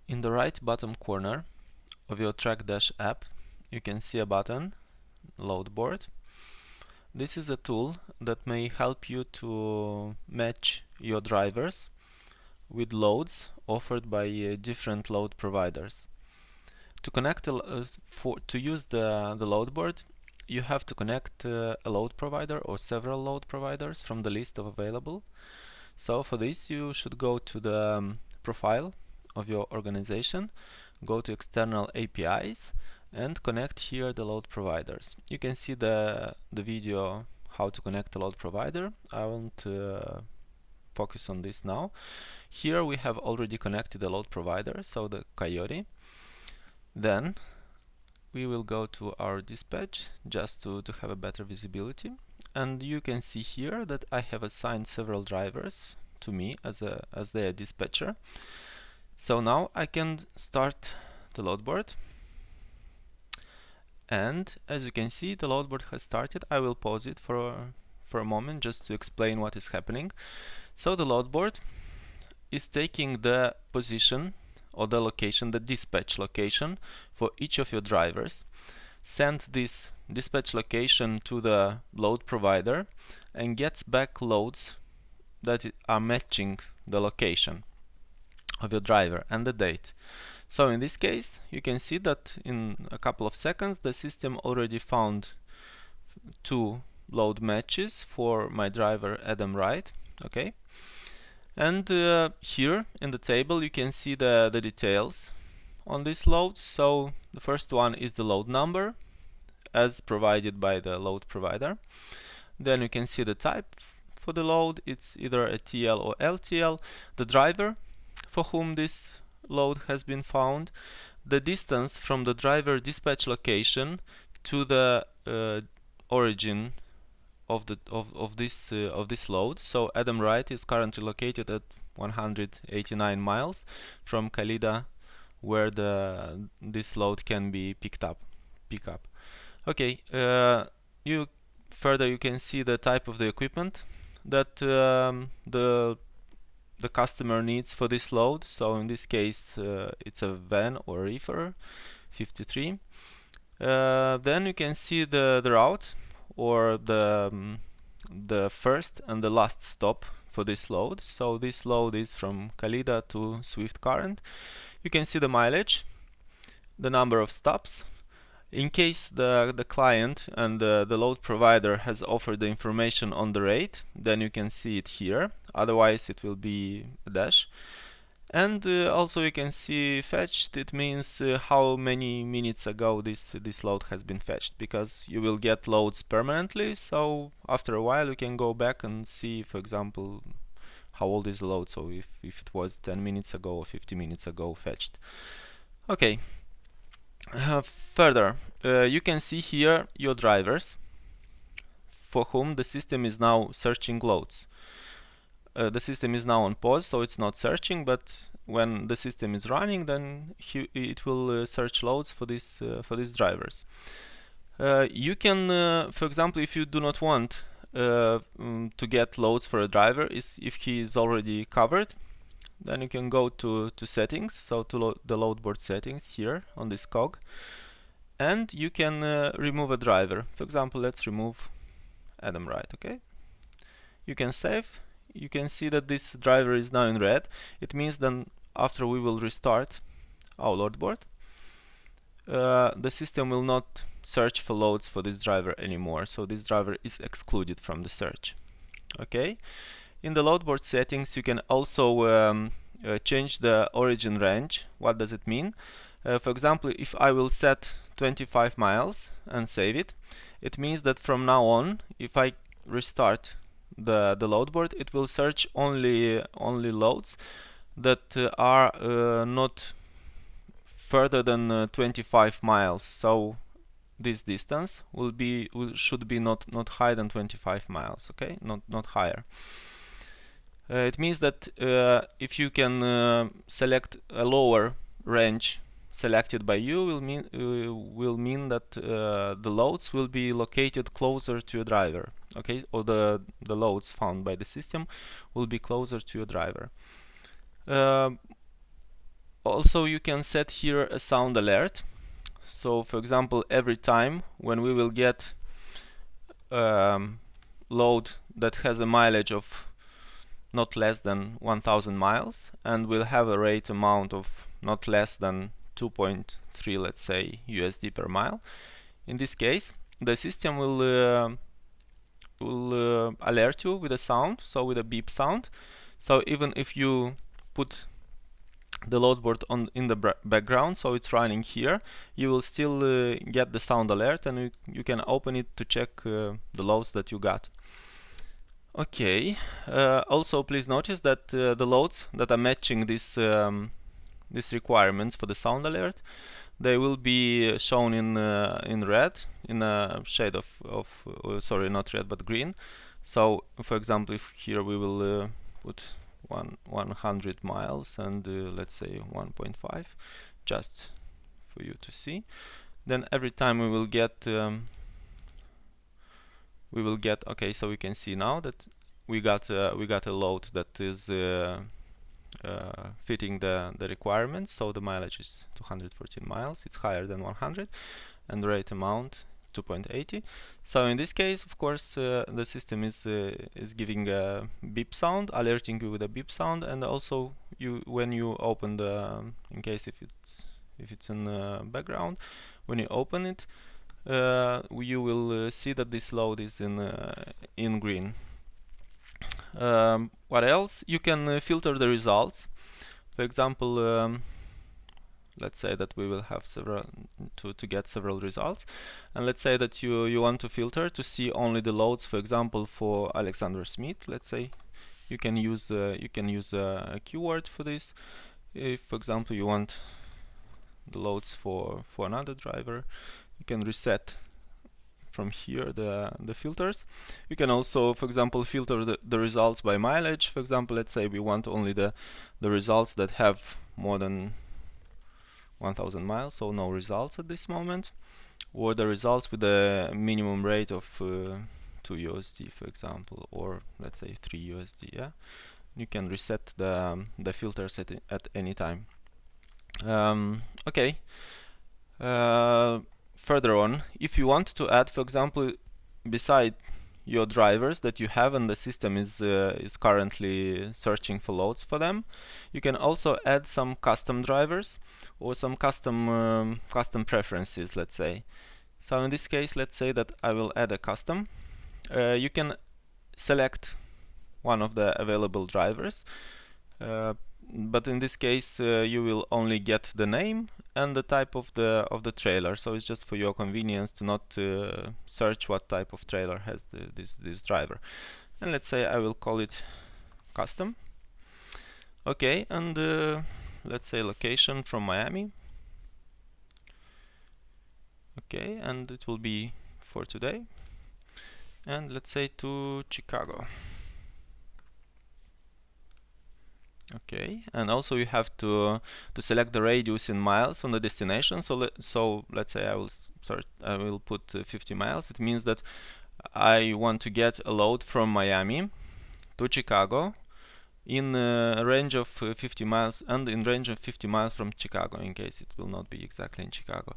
In the right bottom corner of your TruckDash app, you can see a button, LoadBoard. This is a tool that may help you to match your drivers with loads offered by different load providers. To connect to use the LoadBoard, you have to connect a load provider or several load providers from the list of available. So for this, you should go to the profile of your organization, go to external APIs, and connect here the load providers. You can see the video how to connect a load provider. I won't focus on this now. Here we have already connected a load provider, so the Coyote. Then we will go to our dispatch just to have a better visibility, and you can see here that I have assigned several drivers to me as their dispatcher. So now I can start the LoadBoard, and as you can see, the LoadBoard has started. I will pause it for a moment just to explain what is happening. So the LoadBoard is taking the position or the location, the dispatch location for each of your drivers, send this dispatch location to the load provider, and gets back loads that are matching the location of your driver and the date. So in this case, you can see that in a couple of seconds the system already found 2 load matches for my driver Adam Wright. Okay, and here in the table you can see the details on these loads. So the first one is the load number as provided by the load provider. Then you can see the type for the load, it's either a TL or LTL, the driver for whom this load has been found, the distance from the driver dispatch location to the origin of this load. So Adam Wright is currently located at 189 miles from Kalida, where this load can be picked up. Okay, you can see the type of the equipment that the customer needs for this load. So in this case, it's a van or reefer 53. Then you can see the route or the first and the last stop for this load. So this load is from Kalida to Swift Current. You can see the mileage, the number of stops. In case the client and the load provider has offered the information on the rate, then you can see it here. Otherwise, it will be a dash. And also you can see fetched. It means how many minutes ago this load has been fetched, because you will get loads permanently. So after a while, you can go back and see, for example, how old is the load. So if it was 10 minutes ago or 50 minutes ago fetched. Okay. Further, you can see here your drivers for whom the system is now searching loads. The system is now on pause, so it's not searching, but when the system is running, then it will search loads for these drivers. You can, for example, if you do not want to get loads for a driver, if he is already covered, then you can go to settings, so to the LoadBoard settings here on this cog, and you can remove a driver. For example, let's remove Adam Wright. Okay, you can save. You can see that this driver is now in red. It means then after we will restart our LoadBoard, the system will not search for loads for this driver anymore, so this driver is excluded from the search. Okay. In the LoadBoard settings, you can also change the origin range. What does it mean? For example, if I will set 25 miles and save it, it means that from now on, if I restart the LoadBoard, it will search only loads that are not further than 25 miles. So this distance should be not higher than 25 miles. Okay, not higher. It means that if you can select a lower range selected by you, will mean that the loads will be located closer to your driver. Okay, or the loads found by the system will be closer to your driver. Also, you can set here a sound alert. So, for example, every time when we will get load that has a mileage of not less than 1000 miles and will have a rate amount of not less than 2.3, let's say, USD per mile. In this case, the system will alert you with a sound, so with a beep sound. So even if you put the load board in the background, so it's running here, you will still get the sound alert, and you can open it to check the loads that you got. Okay, also please notice that the loads that are matching these requirements for the sound alert, they will be shown in red, in a shade of sorry, not red but green. So for example, if here we will put 100 miles and let's say 1.5, just for you to see, then every time we will get okay, so we can see now that we got a load that is fitting the requirements. So the mileage is 214 miles, it's higher than 100, and the rate amount 2.80. So in this case, of course, the system is giving a beep sound, alerting you with a beep sound, and also when you open the in case if it's in the background, when you open it, you will see that this load is in green. What else? You can filter the results. For example, let's say that we will have several to get several results, and let's say that you want to filter to see only the loads. For example, for Alexander Smith, let's say you can use a keyword for this. If, for example, you want the loads for another driver, you can reset from here the filters. You can also, for example, filter the results by mileage. For example, let's say we want only the results that have more than 1000 miles, so no results at this moment, or the results with a minimum rate of 2 USD, for example, or let's say 3 USD. Yeah, you can reset the filters at any time. Okay. Further on, if you want to add, for example, beside your drivers that you have and the system is currently searching for loads for them, you can also add some custom drivers or some custom preferences, let's say. So in this case, let's say that I will add a custom. You can select one of the available drivers, but in this case you will only get the name and the type of the trailer. So it's just for your convenience to not search what type of trailer has this driver. And let's say I will call it custom. Okay, and let's say location from Miami. Okay, and it will be for today. And let's say to Chicago. Okay, and also you have to select the radius in miles on the destination. So let's say I will put 50 miles. It means that I want to get a load from Miami to Chicago in a range of 50 miles and in range of 50 miles from Chicago, in case it will not be exactly in Chicago.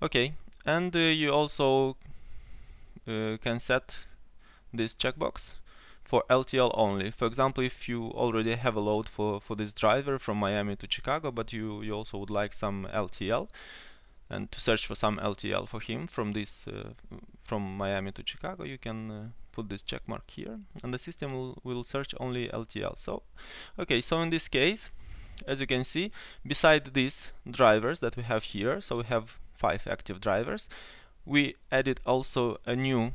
Okay, and you also can set this checkbox for LTL only. For example, if you already have a load for this driver from Miami to Chicago, but you also would like some LTL, and to search for some LTL for him from this from Miami to Chicago, you can put this check mark here, and the system will search only LTL. So okay, so in this case, as you can see, beside these drivers that we have here, so we have 5 active drivers, we added also a new,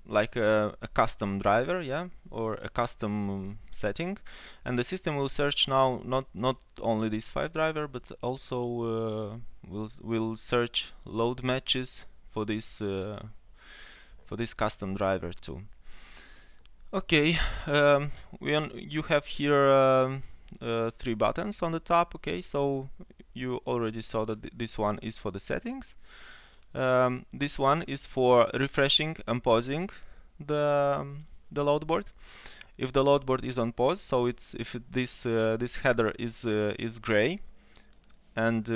like a custom driver, yeah, or a custom setting, and the system will search now not only these 5 drivers, but also will search load matches for this custom driver too. Okay, you have here 3 buttons on the top. Okay, so you already saw that this one is for the settings. This one is for refreshing and pausing the load board. If the load board is on pause, so this header is gray, and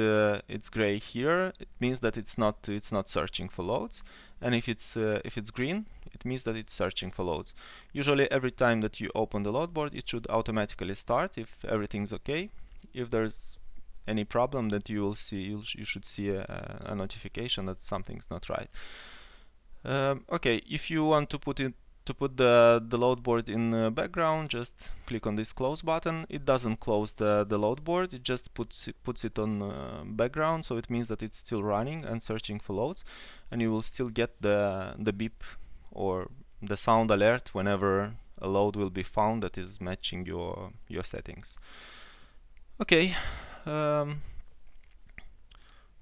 it's gray here, it means that it's not searching for loads. And if it's green, it means that it's searching for loads. Usually every time that you open the load board, it should automatically start if everything's okay. If there's any problem, that you should see a notification that something's not right. Okay, if you want to put the load board in background, just click on this close button. It doesn't close the load board, it just puts it on background, so it means that it's still running and searching for loads, and you will still get the beep or the sound alert whenever a load will be found that is matching your settings. Okay,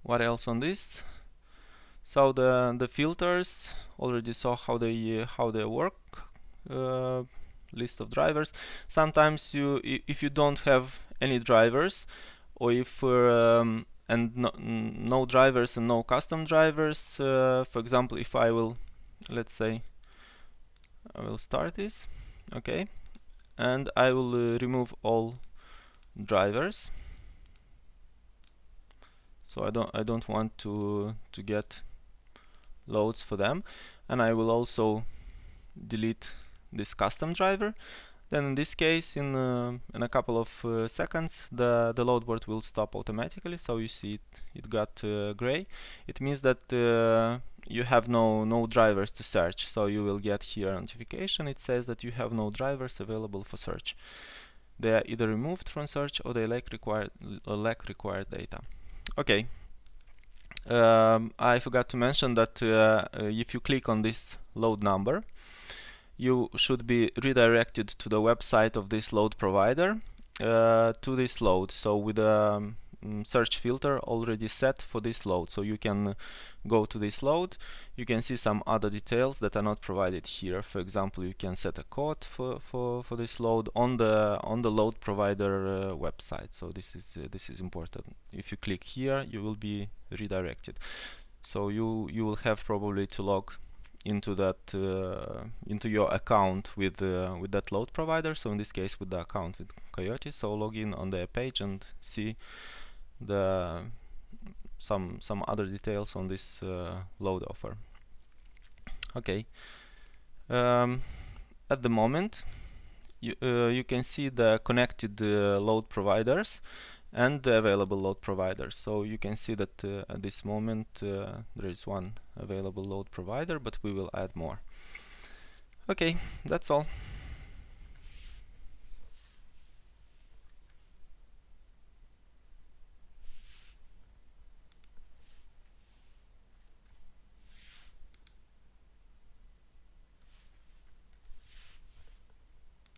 what else on this? So the filters, already saw how they work. List of drivers. Sometimes if you don't have any drivers, or if and no drivers and no custom drivers, for example, if I will, let's say, I will start this, okay, and I will remove all drivers. So I don't want to get loads for them, and I will also delete this custom driver. Then in this case, in a couple of seconds, the load board will stop automatically. So you see it got gray. It means that you have no drivers to search. So you will get here a notification. It says that you have no drivers available for search. They are either removed from search or they lack required data. Okay. I forgot to mention that if you click on this load number, you should be redirected to the website of this load provider to this load. So with a search filter already set for this load, so you can go to this load. You can see some other details that are not provided here. For example, you can set a code for this load on the load provider website. So this is important. If you click here, you will be redirected. So you will have probably to log into that into your account with that load provider. So in this case, with the account with Coyote. So log in on their page and see some other details on this load offer. Okay. At the moment, you can see the connected load providers and the available load providers. So you can see that at this moment there is one available load provider, but we will add more. Okay, that's all.